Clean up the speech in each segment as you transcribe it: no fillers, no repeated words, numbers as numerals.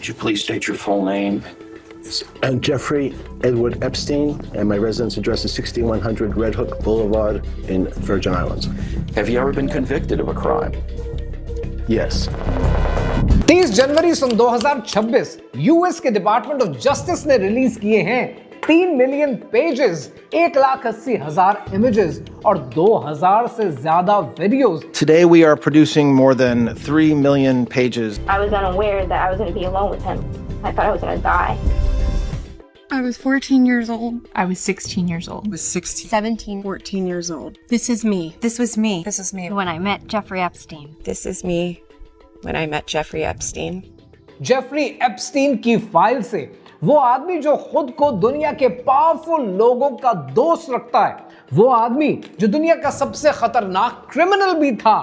Could you please state your full name? And Jeffrey Edward Epstein, and my residence address is 6100 Red Hook Boulevard in Virgin Islands. Have you ever been convicted of a crime? Yes. 30 जनवरी सन 2026 US के department of justice ने release किए हैं 3 million pages, 1,80,000 images और 2,000 से ज्यादा videos. Today we are producing more than 3 million pages. I was unaware that I was going to be alone with him. I thought I was going to die. I was 14 years old. I was 16 years old. I was 16. 17. 14 years old. This is me. This was me. This is me. When I met Jeffrey Epstein. This is me when I met Jeffrey Epstein. Jeffrey Epstein की file से वो आदमी जो खुद को दुनिया के powerful लोगों का दोस्त रखता है, वो आदमी जो दुनिया का सबसे खतरनाक क्रिमिनल भी था,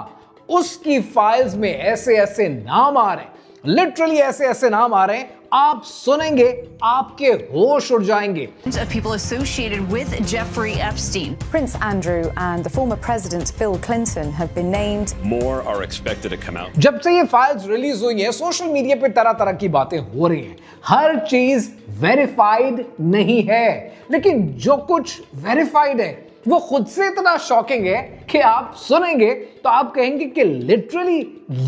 उसकी फाइल्स में ऐसे ऐसे नाम आ रहे हैं, लिटरली ऐसे ऐसे नाम आ रहे हैं, आप सुनेंगे आपके होश उड़ जाएंगे. Of people associated with Jeffrey Epstein. Prince Andrew and the former president Bill Clinton have been named. More are expected to come out. जब से ये फाइल्स रिलीज हुई हैं, सोशल मीडिया पे तरह तरह की बातें हो रही हैं. हर चीज वेरीफाइड नहीं है, लेकिन जो कुछ वेरीफाइड है वो खुद से इतना शॉकिंग है कि आप सुनेंगे तो आप कहेंगे कि लिटरली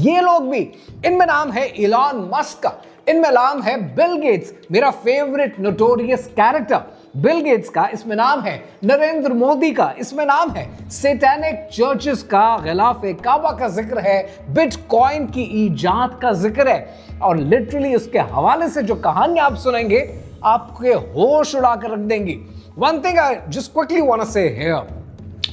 ये लोग भी. इनमें नाम है इलॉन मस्क का, इनमें नाम है बिल गेट्स, मेरा favourite notorious character Bill Gates का, इसमें नाम है नरेंद्र मोदी का, इसमें नाम है सैटेनिक चर्चेस का, गिलाफे काबा का जिक्र है, बिटकॉइन की इजाद का जिक्र है, और लिटरली उसके हवाले से जो कहानियां आप सुनेंगे आपके होश उड़ा कर रख देंगी. One thing I just quickly want to say here,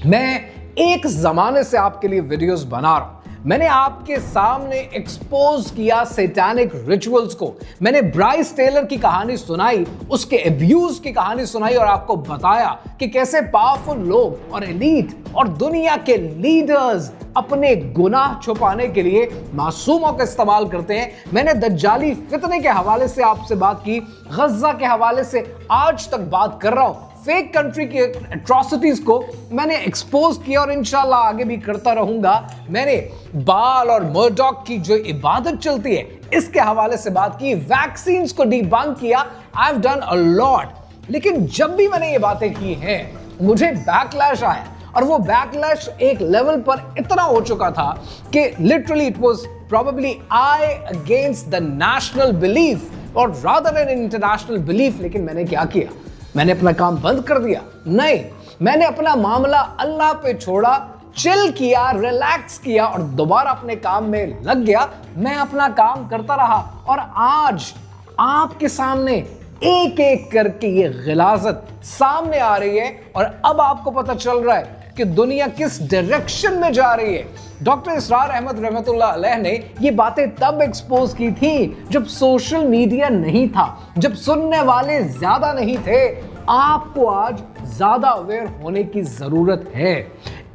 मैं एक जमाने से आपके लिए वीडियोस बना रहा हूं. मैंने आपके सामने एक्सपोज किया सैटानिक रिचुअल्स को, मैंने ब्राइस टेलर की कहानी सुनाई, उसके अब्यूज की कहानी सुनाई और आपको बताया कि कैसे पावरफुल लोग और एलीट और दुनिया के लीडर्स अपने गुनाह छुपाने के लिए मासूमों का इस्तेमाल करते हैं. मैंने दज्जाली फितने के हवाले से आपसे बात की, गज्जा के हवाले से आज तक बात कर रहा हूं, फेक कंट्री के एट्रोसिटीज को मैंने एक्सपोज किया और इंशाल्लाह आगे भी करता रहूंगा. मैंने बाल और मर्डॉक की जो इबादत चलती है इसके हवाले से बात की, वैक्सीन्स को डिबंक किया. I have done a lot. लेकिन जब भी मैंने ये बातें की हैं मुझे बैकलैश आया, और वो बैकलैश एक लेवल पर इतना हो चुका था कि literally it was probably I against the national belief और रादर एन इंटरनेशनल बिलीफ. लेकिन मैंने क्या किया, मैंने अपना काम बंद कर दिया? नहीं, मैंने अपना मामला अल्लाह पे छोड़ा, चिल किया, रिलैक्स किया और दोबारा अपने काम में लग गया. मैं अपना काम करता रहा और आज आपके सामने एक एक करके ये गिलाजत सामने आ रही है और अब आपको पता चल रहा है कि दुनिया किस डायरेक्शन में जा रही है. डॉक्टर इसरार अहमद रहमतुल्लाह अलैह ने ये बातें तब एक्सपोज की थी जब सोशल मीडिया नहीं था, जब सुनने वाले ज्यादा नहीं थे. आपको आज ज्यादा अवेयर होने की जरूरत है.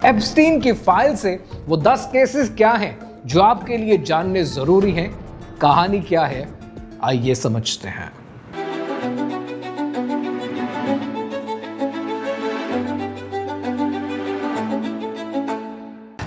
एप्स्टीन की फाइल से वो 10 केसेस क्या हैं जो आपके लिए जानने जरूरी हैं, कहानी क्या है, आइए समझते हैं.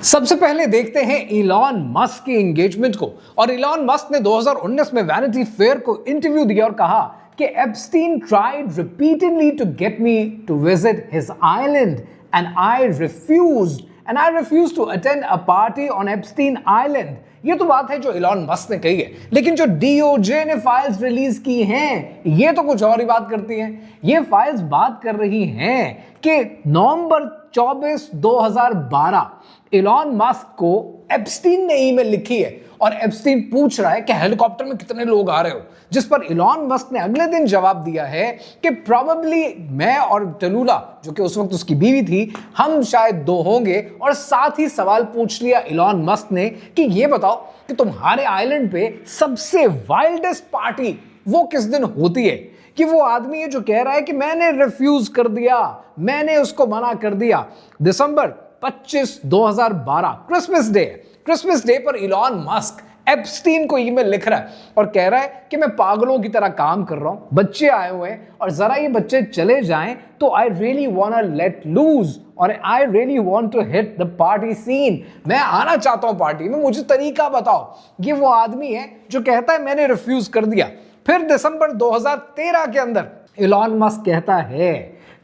सबसे पहले देखते हैं इलॉन मस्क की एंगेजमेंट को. और इलॉन मस्क ने 2019 में वैनिटी फेयर को इंटरव्यू दिया और कहा कि Epstein tried repeatedly to get me to visit his island and I refused to attend a party on Epstein island. ये तो बात है जो इलॉन मस्क ने कही है, लेकिन जो डीओजे ने फाइल्स रिलीज की हैं ये तो कुछ और ही बात करती हैं. ये फाइल्स बात कर रही हैं कि नवंबर 24, 2012 इलॉन मस्क को एप्स्टीन ने ईमेल लिखी है और एप्स्टीन पूछ रहा है कि हेलीकॉप्टर में कितने लोग आ रहे हो, जिस पर इलॉन मस्क ने अगले दिन जवाब दिया है कि प्रोबेबली मैं और टलूला, जो कि उस वक्त उसकी बीवी थी, हम शायद 2 होंगे. और साथ ही सवाल पूछ लिया इलॉन मस्क ने कि ये बताओ कि तुम्हारे आइलैंड पे सबसे वाइल्डेस्ट पार्टी वो किस दिन होती है. कि वो आदमी है जो कह रहा है कि मैंने रिफ्यूज कर दिया, मैंने उसको मना कर दिया. दिसंबर 25, 2012 क्रिसमस डे पर इलॉन मस्क एप्स्टीन को ईमेल लिख रहा है और कह रहा है कि मैं पागलों की तरह काम कर रहा हूं, बच्चे आए हुए हैं और जरा ये बच्चे चले जाएं तो I really want to let loose और I really want to hit the party scene. मैं आना चाहता हूं पार्टी में, मुझे तरीका बताओ. ये वो आदमी है जो कहता है मैंने रिफ्यूज कर दिया. फिर दिसंबर 2013 के अंदर इलॉन मस्क कहता है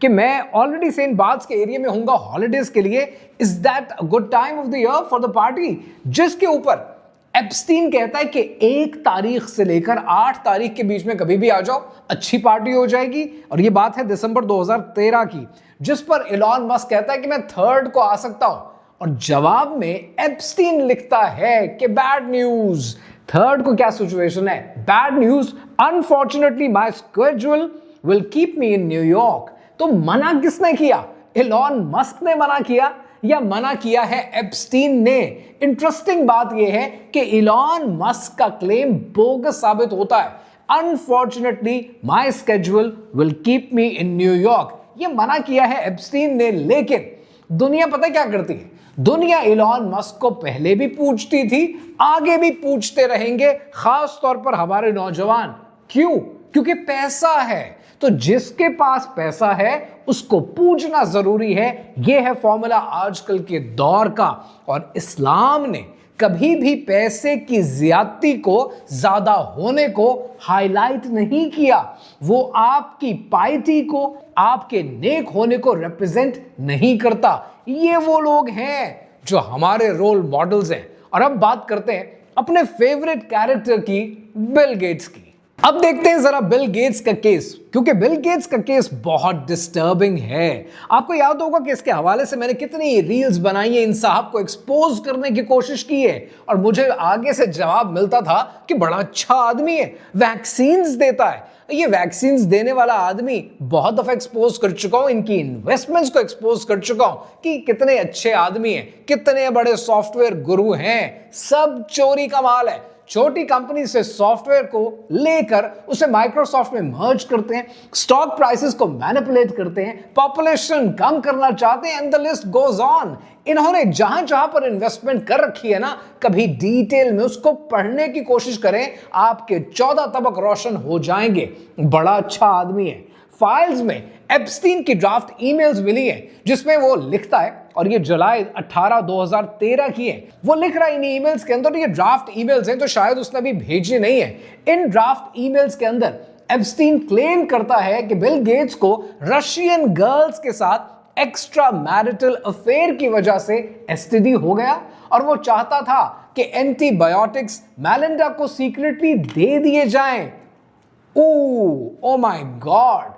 कि मैं ऑलरेडी सेंट बार्ट्स के एरिया में होऊंगा हॉलिडेज के लिए, is that a good time of the year for the party, जिसके ऊपर एप्स्टीन कहता है कि 1 तारीख से लेकर 8 तारीख के बीच में कभी भी आ जाओ, अच्छी पार्टी हो जाएगी। और ये बात है दिसंबर 2013 की, जिस पर इलॉन मस्क कहता है कि मैं 3rd को आ सकता हूं, और जवाब में एप्स्टीन लिखता है कि बैड न्यूज। 3rd को क्या सिचुएशन है? Bad news, unfortunately my schedule will keep me in New York. तो मना किसने किया? इलॉन मस्क ने मना किया या मना किया है एप्स्टीन ने? इंटरेस्टिंग बात यह है कि इलॉन मस्क का क्लेम बोगस साबित होता है। Unfortunately my schedule will keep me in New York, ये मना किया है एप्स्टीन ने। लेकिन दुनिया पता क्या करती है? दुनिया इलॉन मस्क को पहले भी पूछती थी, आगे भी पूछते रहेंगे, खास तौर पर हमारे नौजवान। क्यों? क्योंकि पैसा है। तो जिसके पास पैसा है उसको पूछना जरूरी है। यह है फॉर्मूला आजकल के दौर का। और इस्लाम ने कभी भी पैसे की ज्यादती को ज्यादा होने को हाईलाइट नहीं किया। वो आपकी पाइटी को, आपके नेक होने को रिप्रेजेंट नहीं करता। ये वो लोग हैं जो हमारे रोल मॉडल्स हैं। और अब बात करते हैं अपने फेवरेट कैरेक्टर की, बिल गेट्स की। अब देखते हैं जरा बिल गेट्स का केस, क्योंकि बिल गेट्स का केस बहुत डिस्टर्बिंग है। आपको याद होगा कि इसके हवाले से मैंने कितनी रील्स बनाई है, इन साहब को एक्सपोज करने की कोशिश की है, और मुझे आगे से जवाब मिलता था कि बड़ा अच्छा आदमी है, वैक्सीन्स देता है। ये वैक्सीन्स देने वाला आदमी बहुत दफा एक्सपोज कर चुका हूं, इनकी इन्वेस्टमेंट्स को एक्सपोज कर चुका हूं कि कितने अच्छे आदमी हैं, कितने बड़े सॉफ्टवेयर गुरु हैं। सब चोरी का माल है। छोटी कंपनी से सॉफ्टवेयर को लेकर उसे माइक्रोसॉफ्ट में मर्ज करते हैं, स्टॉक प्राइसेस को मैनिपुलेट करते हैं, पॉपुलेशन कम करना चाहते हैं, and the list goes on. इन्होंने जहां जहां पर इन्वेस्टमेंट कर रखी है ना, कभी डिटेल में उसको पढ़ने की कोशिश करें, आपके 14 तबक रोशन हो जाएंगे। बड़ा अच्छा आदमी है। फाइल्स में एप्स्टीन की ड्राफ्ट ईमेल्स मिली है जिसमें वो लिखता है, और ये जुलाई 18, 2013 की है। वो लिख रहा है इन ईमेल्स के अंदर, ये ड्राफ्ट ईमेल्स हैं तो शायद उसने अभी भेजी नहीं है। इन ड्राफ्ट ईमेल्स के अंदर एप्स्टीन क्लेम करता है कि बिल गेट्स को रशियन गर्ल्स के साथ एक्स्ट्रा मैरिटल अफेयर की वजह से एसटीडी हो गया, और वो चाहता था कि एंटीबायोटिक्स मेलिंडा को सीक्रेटली दे दिए जाएं। ओ माय गॉड,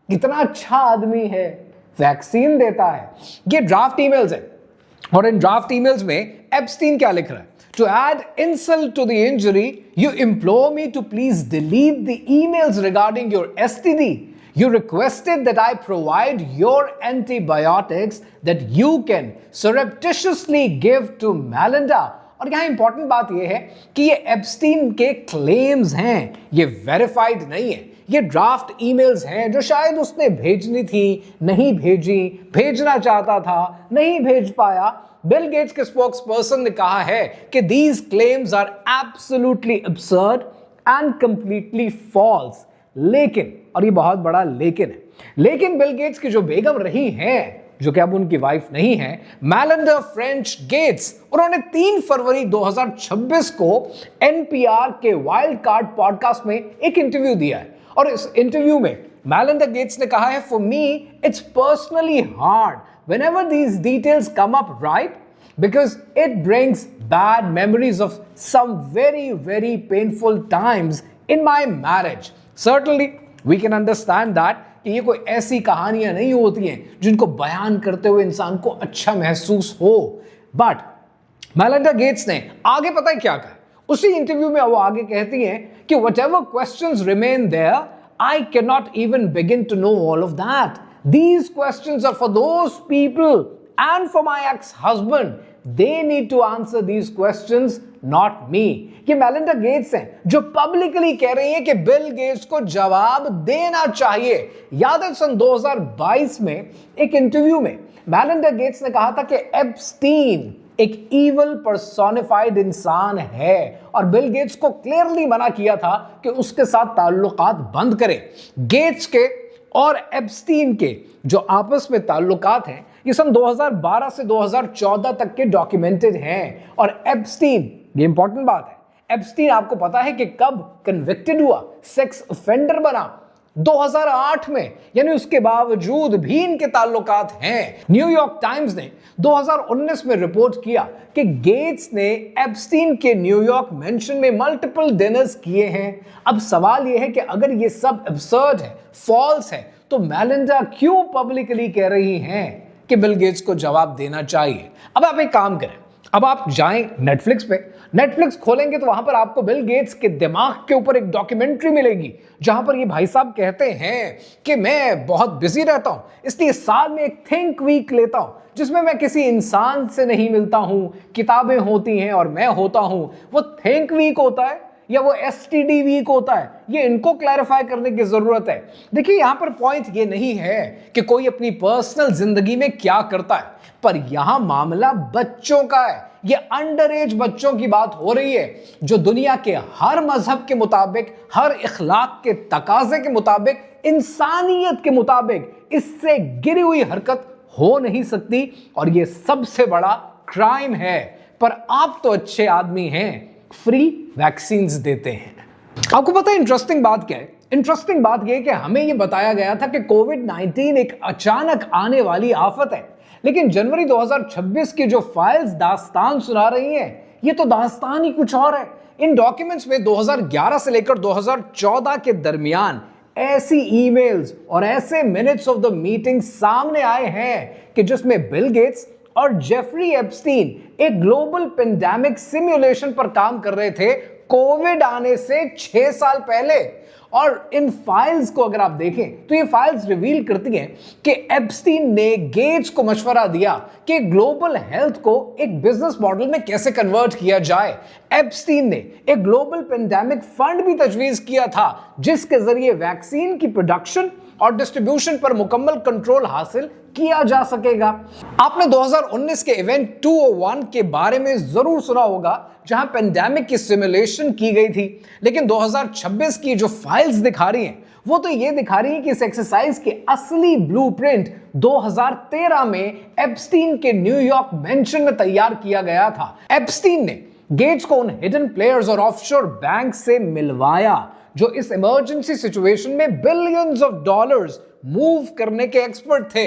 कितना अच्छा आदमी है, वैक्सीन देता है। ये ड्राफ्ट ईमेल्स है, और इन ड्राफ्ट ईमेल्स में एप्स्टीन क्या लिख रहा है? To add insult to the injury, you implore me to please delete the emails regarding your STD. You requested that I provide your antibiotics that you can surreptitiously give to Melinda. और यहां important बात यह है कि ये Epstein के claims हैं, ये वेरीफाइड नहीं है। ये ड्राफ्ट ईमेल्स हैं जो शायद उसने भेजनी थी, नहीं भेजी, भेजना चाहता था, नहीं भेज पाया। बिल गेट्स के स्पोक्स पर्सन ने कहा है कि these claims are absolutely absurd and completely false. लेकिन, और ये बहुत बड़ा लेकिन है, लेकिन बिल गेट्स की जो बेगम रही हैं, जो कि अब उनकी वाइफ नहीं है, मेलिंडा फ्रेंच गेट्स, उन्होंने 3 फरवरी 2026 को NPR के वाइल्ड कार्ड पॉडकास्ट में एक इंटरव्यू दिया है। और इस इंटरव्यू में मेलिंडा गेट्स ने कहा है, for me it's personally hard whenever these details come up, right? Because it brings bad memories of some very, very painful times in my marriage. Certainly, we can understand that कि ये कोई ऐसी कहानियां नहीं होती हैं जिनको बयान करते हुए इंसान को अच्छा महसूस हो। बट मेलिंडा गेट्स ने आगे पता है क्या कहा? उसी इंटरव्यू में वो आगे कहती हैं कि whatever questions remain there, I cannot even begin to know all of that. These questions are for those people and for my ex-husband. They need to answer these questions, not me. ये Melinda Gates हैं जो publicly कह रही हैं कि Bill Gates को जवाब देना चाहिए। याद है सन 2022 में एक इंटरव्यू में मेलिंडा गेट्स ने कहा था कि एप्स्टीन एक इवल पर्सोनिफाइड इंसान है, और बिल गेट्स को क्लियरली मना किया था कि उसके साथ ताल्लुकात बंद करें। गेट्स के और एप्स्टीन के जो आपस में ताल्लुकात हैं, ये सन 2012 से 2014 तक के डॉक्यूमेंटेड हैं। और एप्स्टीन, ये इंपॉर्टेंट बात है, एप्स्टीन आपको पता है कि कब कन्विक्टेड हुआ, सेक्स ऑफेंडर बना? 2008 में, यानी उसके बावजूद भी इनके ताल्लुकात हैं। न्यूयॉर्क टाइम्स ने 2019 में रिपोर्ट किया कि गेट्स ने एप्स्टीन के न्यूयॉर्क मेंशन में मल्टीपल डिनर्स किए हैं। अब सवाल यह है कि अगर ये सब एब्सर्ड है, फॉल्स है, तो मेलिंडा क्यों पब्लिकली कह रही हैं कि बिल गेट्स को जवाब देना चाहिए? अब आप एक काम करें, अब आप जाएं नेटफ्लिक्स पे, नेटफ्लिक्स खोलेंगे तो वहां पर आपको बिल गेट्स के दिमाग के ऊपर एक डॉक्यूमेंट्री मिलेगी, जहां पर ये भाई साहब कहते हैं कि मैं बहुत बिजी रहता हूं, इसलिए साल में एक थिंक वीक लेता हूं, जिसमें मैं किसी इंसान से नहीं मिलता हूं, किताबें होती हैं और मैं होता हूं। वो थिंक वीक होता है या वो STD वीक होता है, ये इनको क्लैरिफाई करने की जरूरत है। देखिए, यहां पर पॉइंट ये नहीं है कि कोई अपनी पर्सनल जिंदगी में क्या करता है, पर यहां मामला बच्चों का है। ये अंडर एज बच्चों की बात हो रही है, जो दुनिया के हर मजहब के मुताबिक, हर इखलाक के तकाजे के मुताबिक, इंसानियत के मुताबिक इससे गिरी हुई हरकत हो नहीं सकती, और ये सबसे बड़ा क्राइम है। पर आप तो अच्छे आदमी हैं, फ्री वैक्सीन्स देते हैं। आपको पता है इंटरेस्टिंग बात क्या है? इंटरेस्टिंग बात यह कि हमें यह बताया गया था कि कोविड-19 एक अचानक आने वाली आफत है, लेकिन जनवरी 2026 की जो फाइल्स दास्तान सुना रही हैं, ये तो दास्तान ही कुछ और है। इन डॉक्यूमेंट्स में 2011 से लेकर 2014 के दरमियान ऐसी ईमेल्स और ऐसे मिनट्स ऑफ द मीटिंग सामने आए हैं कि जिसमें बिल गेट्स और जेफरी एप्स्टीन एक ग्लोबल पेंडेमिक सिमुलेशन पर काम कर रहे थे कोविड आने से 6 साल पहले। और इन फाइल्स को अगर आप देखें तो ये फाइल्स रिवील करती हैं कि एप्स्टीन ने गेट्स को मशवरा दिया कि ग्लोबल हेल्थ को एक बिजनेस मॉडल में कैसे कन्वर्ट किया जाए। एप्स्टीन ने एक ग्लोबल पेंडेमिक फंड भी तजवीज किया था, जिसके जरिए वैक्सीन की प्रोडक्शन और डिस्ट्रीब्यूशन पर मुकम्मल कंट्रोल हासिल किया जा सकेगा। आपने 2019 के इवेंट 201 के बारे में जरूर सुना होगा, जहां पेंडेमिक की सिमुलेशन की गई थी, लेकिन 2026 की जो फाइल्स दिखा रही हैं वो तो ये दिखा रही है कि इस एक्सरसाइज के असली ब्लूप्रिंट 2013 में एप्स्टीन के न्यूयॉर्क मेंशन में तैयार किया गया था। एप्स्टीन ने गेट्स को उन हिडन प्लेयर्स और ऑफशोर बैंक से मिलवाया जो इस इमरजेंसी सिचुएशन में बिलियंस ऑफ डॉलर्स मूव करने के एक्सपर्ट थे।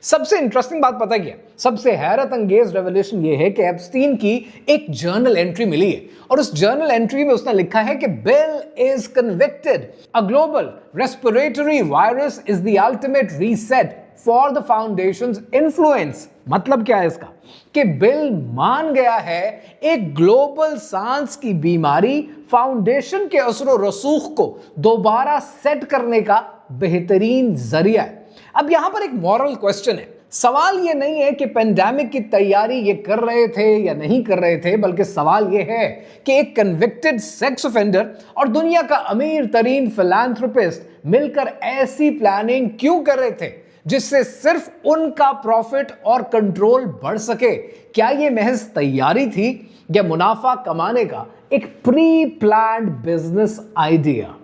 सबसे इंटरेस्टिंग बात पता क्या? सबसे हैरत अंगेज रेवलेशन यह है कि एप्स्टीन की एक जर्नल एंट्री मिली है, और उस जर्नल एंट्री में उसने लिखा है कि bill is convicted, a global respiratory virus is the ultimate reset for the foundations influence. मतलब क्या है इसका? कि बिल मान गया है एक ग्लोबल सांस की बीमारी फाउंडेशन के असरो रसूख को दोबारा सेट करने का बेहतरीन जरिया है। अब यहां पर एक मॉरल क्वेश्चन है। सवाल यह नहीं है कि पेंडेमिक की तैयारी ये कर रहे थे या नहीं कर रहे थे, बल्कि सवाल यह है कि एक कन्विक्टेड सेक्स ऑफेंडर और दुनिया का अमीर तरीन फिलैंथ्रोपिस्ट मिलकर ऐसी प्लानिंग क्यों कर रहे थे जिससे सिर्फ उनका प्रॉफिट और कंट्रोल बढ़ सके? क्या यह महज तैयारी थी या मुनाफा कमाने का एक प्री प्लान्ड बिजनेस आइडिया?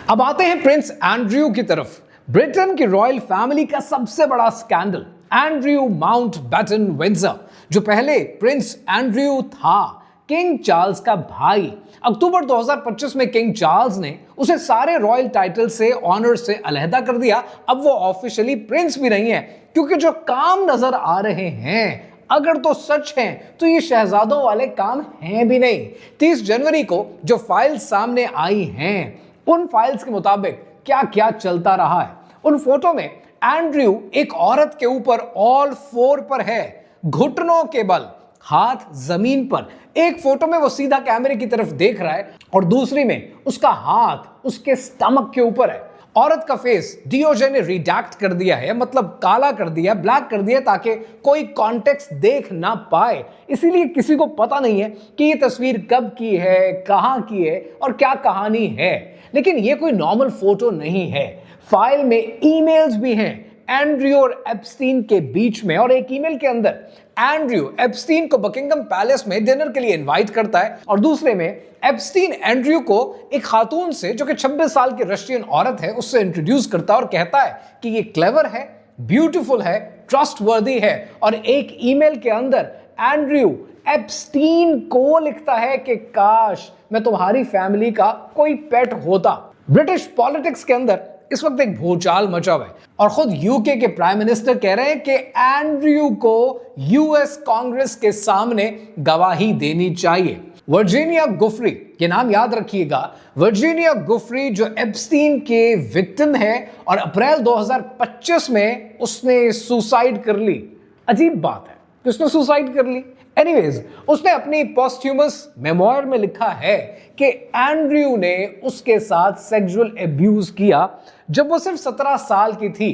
अब आते हैं प्रिंस एंड्रयू की तरफ। ब्रिटेन की रॉयल फैमिली का सबसे बड़ा स्कैंडल, एंड्रयू माउंटबेटन विंडसर, जो पहले प्रिंस एंड्रयू था, किंग चार्ल्स का भाई। अक्टूबर 2025 में किंग चार्ल्स ने उसे सारे रॉयल टाइटल से, ऑनर से अलहदा कर दिया। अब वो ऑफिशियली प्रिंस भी नहीं है, क्योंकि जो काम नजर आ रहे हैं अगर तो सच हैं तो ये शहजादों वाले काम हैं भी नहीं। 30 जनवरी को जो फाइल्स सामने आई हैं, उन फाइल्स के मुताबिक क्या क्या चलता रहा है। उन फोटो में एंड्रयू एक औरत के ऊपर ऑल फोर पर है, घुटनों के बल, हाथ जमीन पर। एक फोटो में वो सीधा कैमरे की तरफ देख रहा है और दूसरी में उसका हाथ उसके स्टमक के ऊपर है। औरत का फेस डीओजे ने रिडैक्ट कर दिया है, मतलब काला कर दिया, ब्लैक कर दिया, ताकि कोई कॉन्टेक्स्ट देख ना पाए। इसीलिए किसी को पता नहीं है कि ये तस्वीर कब की है, कहां की है और क्या कहानी है। लेकिन ये कोई नॉर्मल फोटो नहीं है। फाइल में ईमेल्स भी हैं एंड्रयू और एप्स्टीन के बीच में, और एक ईमेल के अंदर एंड्रयू एप्स्टीन को बकिंगम पैलेस में डिनर के लिए इनवाइट करता है, और दूसरे में एप्स्टीन एंड्रयू को एक खातून से, जो कि 26 साल की रशियन औरत है, उससे इंट्रोड्यूस करता है और कहता है कि ये क्लेवर है, ब्यूटीफुल है, ट्रस्टवर्दी है। और एक ईमेल के अंदर एंड्रयू एप्स्टीन को लिखता है कि काश मैं तुम्हारी फैमिली का कोई पेट होता। ब्रिटिश पॉलिटिक्स के अंदर इस वक्त एक भूचाल मचा हुआ है और खुद यूके के प्राइम मिनिस्टर कह रहे हैं कि एंड्रयू को यूएस कांग्रेस के सामने गवाही देनी चाहिए। वर्जीनिया गुफरी, ये नाम याद रखिएगा, वर्जीनिया गुफरी जो एप्स्टीन के विक्टिम है और अप्रैल 2025 में उसने सुसाइड कर ली। अजीब बात है कि उसने सुसाइड कर ली। एनीवेज, उसने अपनी पोस्ट्यूमस मेमोयर में लिखा है कि एंड्रयू ने उसके साथ सेक्सुअल एब्यूज किया जब वो सिर्फ 17 साल की थी।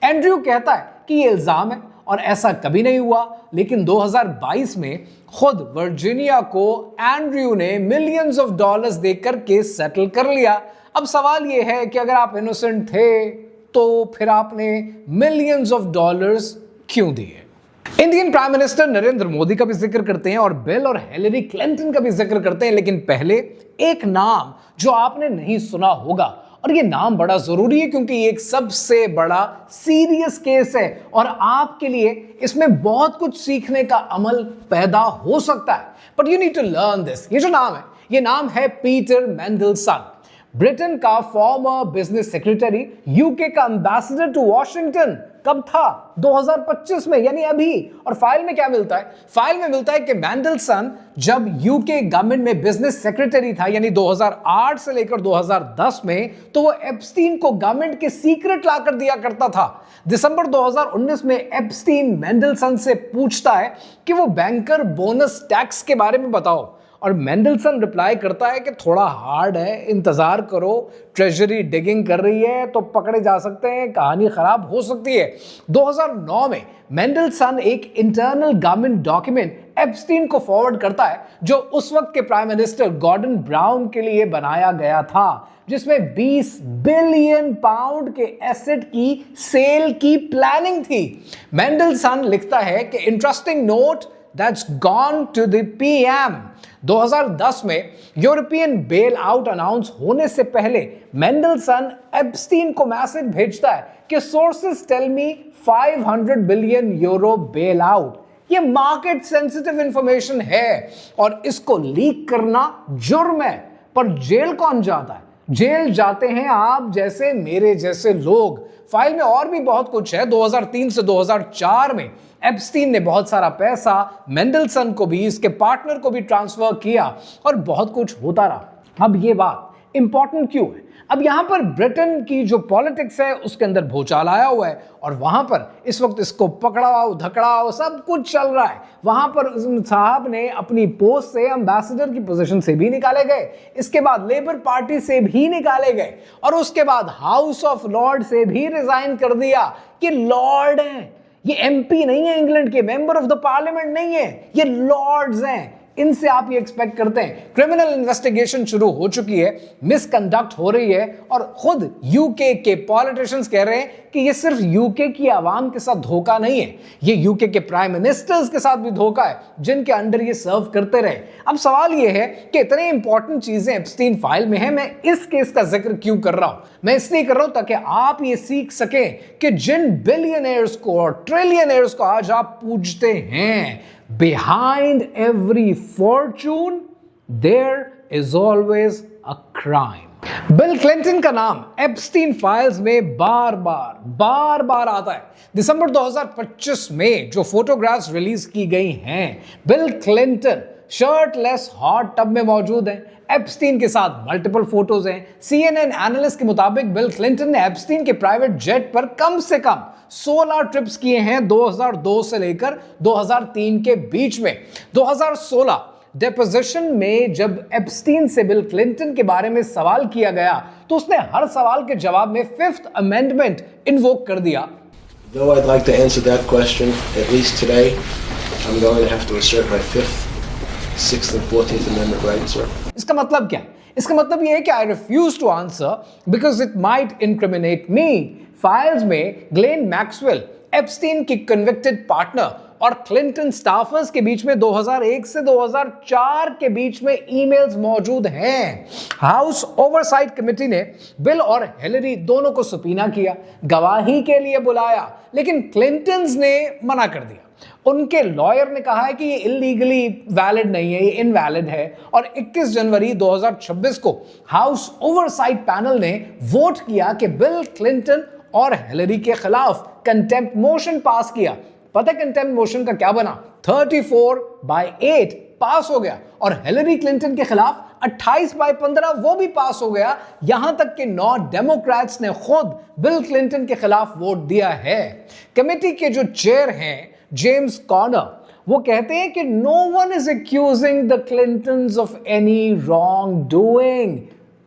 एंड्रयू कहता है कि ये इल्जाम है और ऐसा कभी नहीं हुआ, लेकिन 2022 में खुद वर्जीनिया को एंड्रयू ने मिलियंस ऑफ डॉलर्स देकर केस सेटल कर लिया। अब सवाल ये है कि अगर आप इनोसेंट थे तो फिर आपने मिलियंस ऑफ डॉलर्स क्यों दिए? Indian prime minister Narendra Modi का भी जिक्र करते हैं और बिल और हिलरी क्लिंटन का भी जिक्र करते हैं, लेकिन पहले एक नाम जो आपने नहीं सुना होगा, और ये नाम बड़ा जरूरी है क्योंकि ये एक सबसे बड़ा सीरियस केस है और आपके लिए इसमें बहुत कुछ सीखने का अमल पैदा हो सकता है। But you need to learn this. ये जो नाम है, ये नाम है पीटर मेंडलसन, ब्रिटेन का फॉर्मर बिजनेस सेक्रेटरी, यूके का एम्बेसडर टू वॉशिंगटन। कब था? 2025 में, यानी अभी। और फाइल में क्या मिलता है? फाइल में मिलता है कि मेंडलसन जब यूके गवर्नमेंट में बिजनेस सेक्रेटरी था, यानी 2008 से लेकर 2010 में, तो वो एप्स्टीन को गवर्नमेंट के सीक्रेट लाकर दिया करता था। दिसंबर 2019 में एप्स्टीन मेंडलसन से पूछता है कि वो बैंकर बोनस टैक्स के बारे में बताओ, और मेंडलसन रिप्लाई करता है कि थोड़ा हार्ड है, इंतजार करो, ट्रेजरी डिगिंग कर रही है तो पकड़े जा सकते हैं, कहानी खराब हो सकती है। 2009 में मेंडलसन एक इंटरनल गवर्नमेंट डॉक्यूमेंट एप्स्टीन को फॉरवर्ड करता है जो उस वक्त के प्राइम मिनिस्टर गॉर्डन ब्राउन के लिए बनाया गया था, जिसमें 20 बिलियन पाउंड के एसेट की सेल की प्लानिंग थी। मेंडलसन लिखता है कि interesting note that's gone to the PM। 2010 में यूरोपियन बेल आउट अनाउंस होने से पहले मेंडलसन एप्स्टीन को मैसेज भेजता है कि sources tell me 500 billion euro bail out. ये मार्केट सेंसिटिव इंफॉर्मेशन है और इसको लीक करना जुर्म है। पर जेल कौन जाता है? जेल जाते हैं आप जैसे मेरे जैसे लोग। फाइल में और भी बहुत कुछ है। 2003 से 2004 में एप्स्टीन ने बहुत सारा पैसा मेंडलसन को भी, इसके पार्टनर को भी ट्रांसफर किया और बहुत कुछ होता रहा। अब ये बात इंपॉर्टेंट क्यों है? अब यहां पर ब्रिटेन की जो पॉलिटिक्स है उसके अंदर भूचाल आया हुआ है और वहां पर इस वक्त इसको पकड़ाओ धकड़ाओ सब कुछ चल रहा है। वहां पर साहब ने अपनी पोस्ट से एम्बेसडर की पोजीशन से भी निकाले गए, इसके बाद लेबर पार्टी से भी निकाले गए और उसके बाद हाउस ऑफ लॉर्ड से भी रिजाइन कर दिया। कि लॉर्ड हैं, ये एमपी नहीं है, इंग्लैंड के मेंबर ऑफ द पार्लियामेंट नहीं है, ये लॉर्ड्स हैं। इनसे आप ये एक्सपेक्ट करते हैं। क्रिमिनल इन्वेस्टिगेशन शुरू हो चुकी है, मिसकंडक्ट हो रही है और खुद यूके के पॉलिटिशियंस कह रहे हैं कि ये सिर्फ यूके की आवाम के साथ धोखा नहीं है, ये यूके के प्राइम मिनिस्टर्स के साथ भी धोखा है जिनके अंडर ये सर्व करते रहे। अब सवाल ये है कि इतनी इंपॉर्टेंट चीजें एप्स्टीन फाइल में है, मैं इस केस का जिक्र क्यों कर रहा हूं? मैं इसलिए कर रहा हूं ताकि आप ये सीख सकें कि जिन बिलियनर्स को और ट्रिलियनर्स को आज आप पूजते हैं, behind every fortune there is always a crime। Bill Clinton का नाम एप्स्टीन फाइल्स में बार बार आता है। दिसंबर 2025 में जो फोटोग्राफ्स रिलीज की गई हैं, bill Clinton shirtless hot tub में मौजूद हैं। एप्स्टीन के साथ मल्टीपल फोटोज हैं। CNN एनालिस्ट के मुताबिक बिल क्लिंटन ने एप्स्टीन के प्राइवेट जेट पर कम से कम 16 ट्रिप्स किए हैं 2002 से लेकर 2003 के बीच में। 2016 डेपोजिशन में जब एप्स्टीन से बिल क्लिंटन के बारे में सवाल किया गया तो उसने हर सवाल के जवाब में 5th अमेंडमेंट इन्वोक कर दिया। Though I'd like to answer that question, at least today, I'm going to have to assert my 5th, 6th and 14th Amendment rights, sir. इसका मतलब क्या है? इसका मतलब यह है कि I refuse to answer because it might incriminate me. Files में ग्लेन मैक्सवेल, एप्स्टीन की कन्विक्टेड पार्टनर और क्लिंटन स्टाफर्स के बीच में 2001 से 2004 के बीच में ईमेल्स मौजूद हैं। हाउस ओवरसाइट कमेटी ने बिल और हिलरी दोनों को सुपीना किया, गवाही के लिए बुलाया, लेकिन क्लिंटन्स ने मना कर दिया। उनके लॉयर ने कहा है कि ये इलीगली वैलिड नहीं है, ये इनवैलिड है। और 21 जनवरी 2026 को हाउस ओवरसाइट पैनल ने वोट किया कि बिल क्लिंटन और हिलरी के खिलाफ कंटेम्प्ट मोशन पास किया। पता है कंटेम्प्ट मोशन का क्या बना? 34/8 पास हो गया और हिलरी क्लिंटन के खिलाफ 28/15 वो भी पास हो गया। यहां तक कि 9 डेमोक्रेट्स ने खुद बिल क्लिंटन के खिलाफ वोट दिया है। कमेटी के जो चेयर हैं जेम्स कॉर्नर, वो कहते हैं कि no one is accusing the Clintons of any wrongdoing,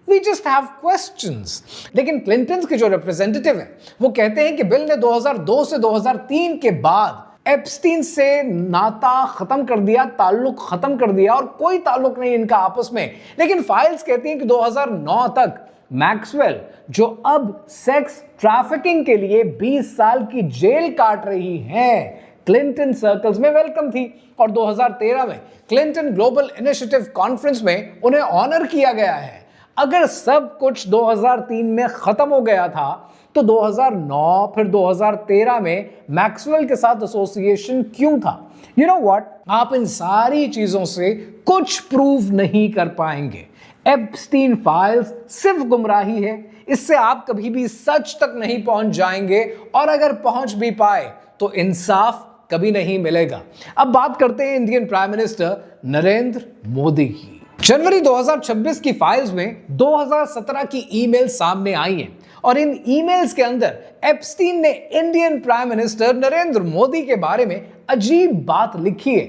we just have questions. लेकिन क्लिंटन के जो रिप्रेजेंटेटिव हैं वो कहते हैं कि बिल ने 2002 से 2003 के बाद एप्स्टीन से नाता खत्म कर दिया, ताल्लुक खत्म कर दिया और कोई ताल्लुक नहीं इनका आपस में। लेकिन फाइल्स कहती हैं कि 2009 तक मैक्सवेल, जो अब सेक्स ट्रैफिकिंग के लिए 20 साल की जेल काट रही हैं, क्लिंटन सर्कल्स में वेलकम थी। और 2013 में क्लिंटन ग्लोबल इनिशिएटिव कॉन्फ्रेंस में उन्हें ऑनर किया गया है। अगर सब कुछ 2003 में खत्म हो गया था तो 2009 फिर 2013 में मैक्सवेल के साथ एसोसिएशन क्यों था? यू नो व्हाट, आप इन सारी चीजों से कुछ प्रूव नहीं कर पाएंगे। एप्स्टीन फाइल्स सिर्फ गुमराही है, इससे आप कभी भी सच तक नहीं पहुंच जाएंगे और अगर पहुंच भी पाए तो इंसाफ कभी नहीं मिलेगा। अब बात करते हैं Indian prime minister Narendra Modi की। जनवरी 2026 की फाइल्स में 2017 की ईमेल सामने आई हैं और इन ईमेल्स के अंदर एप्स्टीन ने Indian prime minister Narendra Modi के बारे में अजीब बात लिखी है।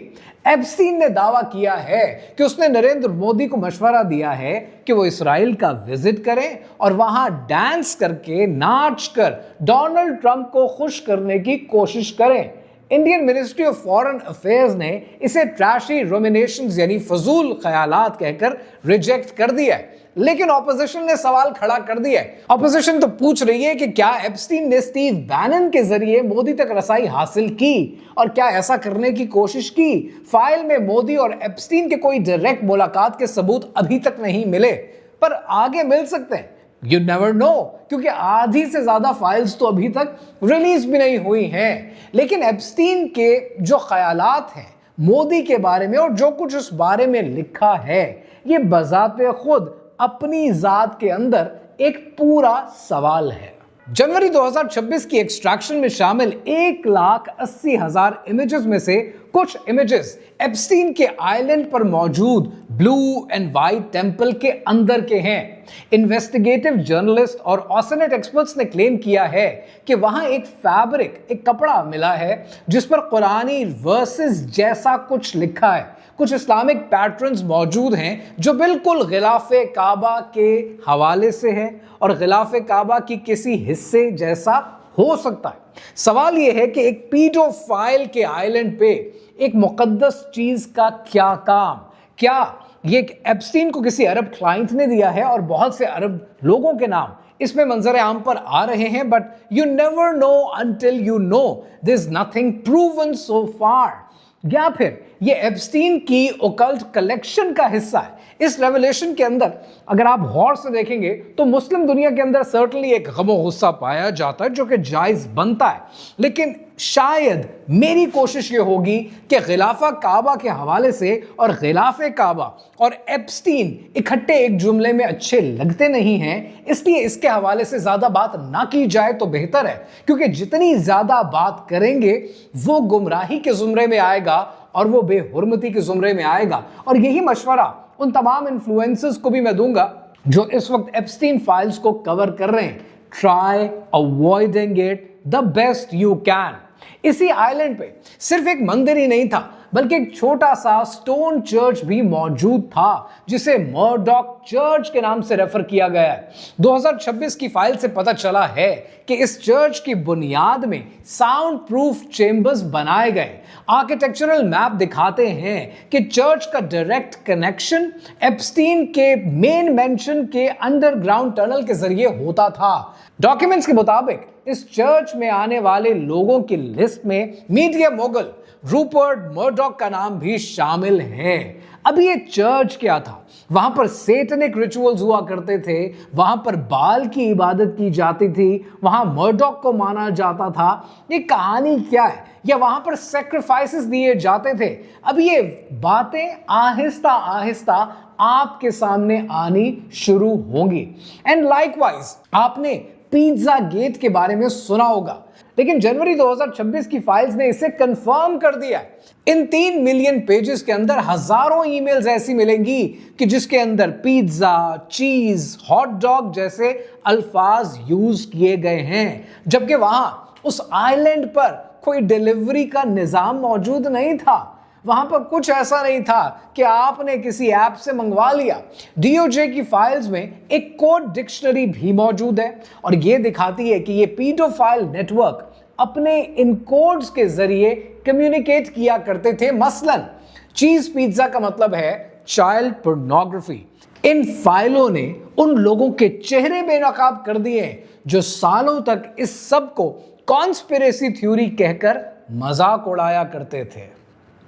एप्स्टीन ने दावा किया है कि उसने नरेंद्र मोदी को मशवरा दिया है कि वो इस्राएल का विजिट करें और वहां डांस करके, नाच कर डोनाल्ड ट्रंप को खुश करने की कोशिश करें। Indian ministry of foreign affairs ने इसे ट्रैशी रोमिनेशंस यानी फजूल ख्यालात कहकर रिजेक्ट कर दिया है। लेकिन ऑपोजिशन ने सवाल खड़ा कर दिया है। ऑपोजिशन तो पूछ रही है कि क्या एप्स्टीन ने स्टीव बैनन के जरिए मोदी तक रसाई हासिल की और क्या ऐसा करने की कोशिश की? फाइल में मोदी और एप्स्टीन के कोई डायरेक्ट मुलाकात के सबूत अभी तक नहीं मिले, पर आगे मिल सकते हैं। यू नेवर नो, क्योंकि आधी से ज्यादा फाइल्स तो अभी तक रिलीज भी नहीं हुई हैं। लेकिन एप्स्टीन के जो ख्यालात हैं मोदी के बारे में और जो कुछ उस बारे में लिखा है, ये बजाते खुद अपनी जात के अंदर एक पूरा सवाल है। जनवरी 2026 की एक्सट्रैक्शन में शामिल 1,80,000 इमेजेस में से कुछ इमेजेस एप्स्टीन के आइलैंड पर मौजूद ब्लू एंड व्हाइट टेंपल के अंदर के हैं। इन्वेस्टिगेटिव जर्नलिस्ट और ऑसनेट एक्सपर्ट्स ने क्लेम किया है कि वहां एक फैब्रिक, एक कपड़ा मिला है जिस पर कुरानी वर्सेस जैसा कुछ लिखा है। कुछ इस्लामिक पैटर्न्स मौजूद हैं जो बिल्कुल गिलाफे काबा के हवाले से है और गिलाफे काबा की किसी हिस्से जैसा हो सकता है। सवाल यह है कि एक पीडोफाइल के आइलैंड पे एक मुकद्दस चीज का क्या काम? क्या ये एप्स्टीन को किसी अरब क्लाइंट ने दिया है और बहुत से अरब लोगों के नाम इसमें मंजर आम पर आ रहे हैं? But you never know until you know, there is nothing proven so far. या फिर ये एप्स्टीन की ओकल्ट कलेक्शन का हिस्सा है। इस रेवलेशन के अंदर अगर आप गौर से देखेंगे तो मुस्लिम दुनिया के अंदर सर्टनली एक गम और गुस्सा पाया जाता है जो कि जायज बनता है। लेकिन शायद मेरी कोशिश ये होगी कि गिलाफा काबा के हवाले से और गिलाफे काबा और एप्स्टीन इकट्ठे एक जुमले में अच्छे लगते नहीं हैं, इसलिए इसके हवाले से ज्यादा बात ना की जाए तो बेहतर है, क्योंकि जितनी ज्यादा बात करेंगे वो गुमराही के जुमरे में आएगा और वो बेहुरमती के जुमरे में आएगा। और यही मशवरा उन तमाम इन्फ्लुएंसर्स को भी मैं दूंगा जो इस वक्त एप्स्टीन फाइल्स को कवर कर रहे हैं। Try avoiding it the best you can. इसी आइलैंड पे सिर्फ एक मंदिर ही नहीं था बल्कि एक छोटा सा स्टोन चर्च भी मौजूद था जिसे मर्डॉक चर्च के नाम से रेफर किया गया है। 2026 की फाइल से पता चला है कि इस चर्च की बुनियाद में साउंड प्रूफ चेंबर्स बनाए गए। आर्किटेक्चरल मैप दिखाते हैं कि चर्च का डायरेक्ट कनेक्शन एप्स्टीन के मेन मेंशन के अंडरग्राउंड टनल के जरिए होता था। डॉक्यूमेंट्स के मुताबिक इस चर्च में आने वाले लोगों की लिस्ट में मीडिया मोगल रूपर्ट मर्डॉक का नाम भी शामिल है। अब ये चर्च क्या था? वहां पर सेटनिक रिचुअल्स हुआ करते थे, वहां पर बाल की इबादत की जाती थी, वहां मर्डॉक को माना जाता था। ये कहानी क्या है? या वहां पर सैक्रिफाइसेस दिए जाते थे। अब ये बातें आहिस्ता आहिस्ता आपके सामने आनी शुरू होंगी। एंड लाइकवाइज आपने पिज्जा गेट के बारे में सुना होगा, लेकिन जनवरी 2026 की फाइल्स ने इसे कंफर्म कर दिया। इन 3 मिलियन पेजेस के अंदर हजारों ईमेल्स ऐसी मिलेंगी कि जिसके अंदर पिज्जा, चीज, हॉट डॉग जैसे अल्फाज यूज किए गए हैं, जबकि वहां उस आइलैंड पर कोई डिलीवरी का निजाम मौजूद नहीं था। वहां पर कुछ ऐसा नहीं था कि आपने किसी ऐप से मंगवा लिया। डीओजे की फाइल्स में एक कोड डिक्शनरी भी मौजूद है और यह दिखाती है कि यह पीडोफाइल नेटवर्क अपने इन कोड्स के जरिए कम्युनिकेट किया करते थे। मसलन चीज पिज्जा का मतलब है चाइल्ड पोर्नोग्राफी। इन फाइलों ने उन लोगों के चेहरे बेनकाब कर दिए हैं जो सालों तक इस सब को कॉन्स्पिरेसी थ्योरी कहकर मजाक उड़ाया करते थे।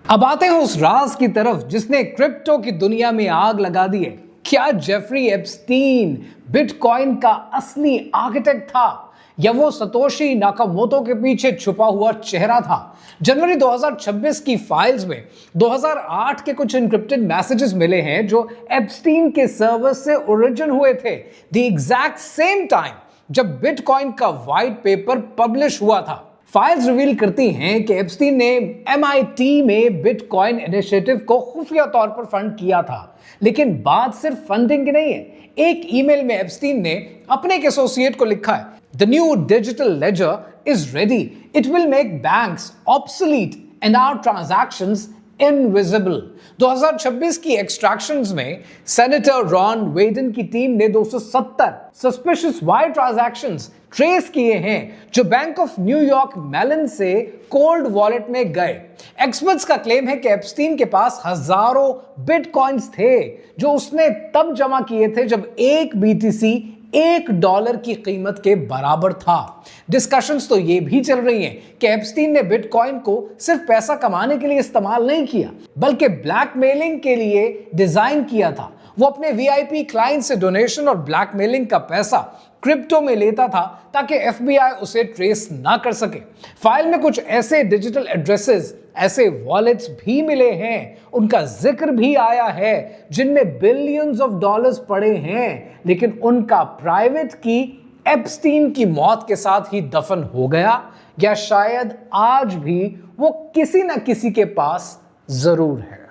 अब आते हैं उस राज की तरफ जिसने क्रिप्टो की दुनिया में आग लगा दी है। क्या जेफरी एप्स्टीन बिटकॉइन का असली आर्किटेक्ट था या वो सतोशी नाकामोटो के पीछे छुपा हुआ चेहरा था? जनवरी 2026 की फाइल्स में 2008 के कुछ एन्क्रिप्टेड मैसेजेस मिले हैं जो एप्स्टीन के सर्वर से ओरिजिन हुए थे द एग्जैक्ट सेम टाइम जब बिटकॉइन का व्हाइट पेपर पब्लिश हुआ था। फाइल्स रिवील करती हैं कि एप्स्टीन ने MIT में बिटकॉइन इनिशिएटिव को खुफिया तौर पर फंड किया था, लेकिन बात सिर्फ फंडिंग की नहीं है। एक ईमेल में एप्स्टीन ने अपने एक एसोसिएट को लिखा है, The new digital ledger is ready. It will make banks obsolete and our transactions invisible. 2026 की एक्सट्रैक्शंस में सेनेटर रॉन वेडन की टीम ने 270 सस्पिशियस वायर ट्रांजैक्शंस ट्रेस किए हैं जो बैंक ऑफ न्यूयॉर्क मेलन से कोल्ड वॉलेट में गए। एक्सपर्ट्स का क्लेम है कि एप्स्टीन के पास हजारों बिटकॉइंस थे जो उसने तब जमा किए थे जब एक BTC $1 की कीमत के बराबर था। डिस्कशंस तो ये भी चल रही हैं कि एप्स्टीन ने बिटकॉइन को सिर्फ पैसा कमाने के लिए इस्तेमाल नहीं किया, बल्कि ब्लैकमेलिंग के लिए डिजाइन किया था। वो अपने VIP क्लाइंट से डोनेशन और ब्लैकमेलिंग का पैसा क्रिप्टो में लेता था ताकि FBI उसे ट्रेस ना कर सके। फाइल में कुछ ऐसे डिजिटल एड्रेसेस, ऐसे वॉलेट्स भी मिले हैं, उनका जिक्र भी आया है जिनमें बिलियंस ऑफ डॉलर्स पड़े हैं, लेकिन उनका प्राइवेट की एप्स्टीन की मौत के साथ ही दफन हो गया, या शायद आज भी वो किसी ना किसी के पास जरूर है।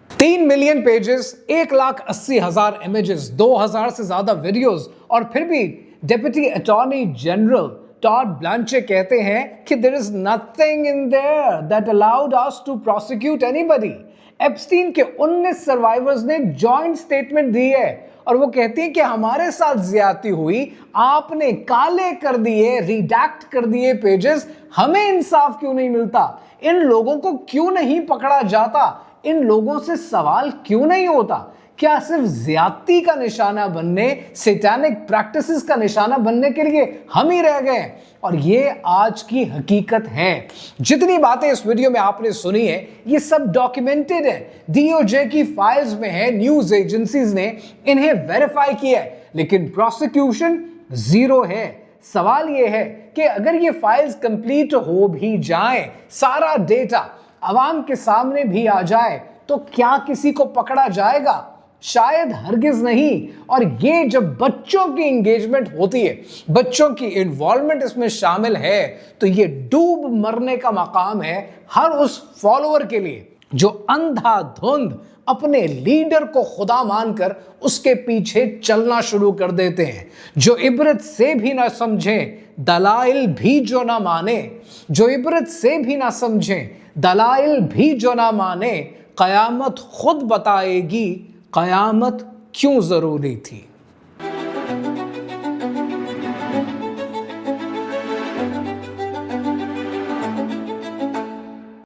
3 मिलियन पेजेस, 1,80,000 इमेजेस, 2000 से ज्यादा वीडियोस, और फिर भी डेप्यूटी अटॉर्नी जनरल टॉड ब्लांचे कहते हैं कि there is nothing in there that allowed us to prosecute anybody. Epstein के 19 सर्वाइवर्स ने जॉइंट स्टेटमेंट दी है और वो कहती है कि हमारे साथ ज्यादती हुई, आपने काले कर दिए, रिडैक्ट कर दिए पेजेस, हमें इंसाफ क्यों नहीं मिलता? इन लोगों को क्यों नहीं पकड़ा जाता? इन लोगों से सवाल क्यों नहीं होता? क्या सिर्फ ज्यादती का निशाना बनने, सैटानिक प्रैक्टिसेस का निशाना बनने के लिए हम ही रह गए? और ये आज की हकीकत है। जितनी बातें इस वीडियो में आपने सुनी है, ये सब डॉक्यूमेंटेड है, डीओजे की फाइल्स में है, न्यूज एजेंसीज ने इन्हें वेरीफाई किया है, लेकिन प्रोसिक्यूशन जीरो है। सवाल ये है कि अगर ये फाइल्स कंप्लीट हो भी जाएं, सारा डेटा आवाम के सामने भी आ जाए, तो क्या किसी को पकड़ा जाएगा? शायद हरगिज नहीं। और ये जब बच्चों की एंगेजमेंट होती है, बच्चों की इन्वॉल्वमेंट इसमें शामिल है, तो ये डूब मरने का मकाम है हर उस फॉलोअर के लिए जो अंधाधुंध अपने लीडर को खुदा मानकर उसके पीछे चलना शुरू कर देते हैं, जो इबरत से भी ना समझें, दलाइल भी जो ना माने, जो इबरत से भी ना समझें, दलाइल भी जो ना माने, कयामत खुद बताएगी कयामत क्यों जरूरी थी।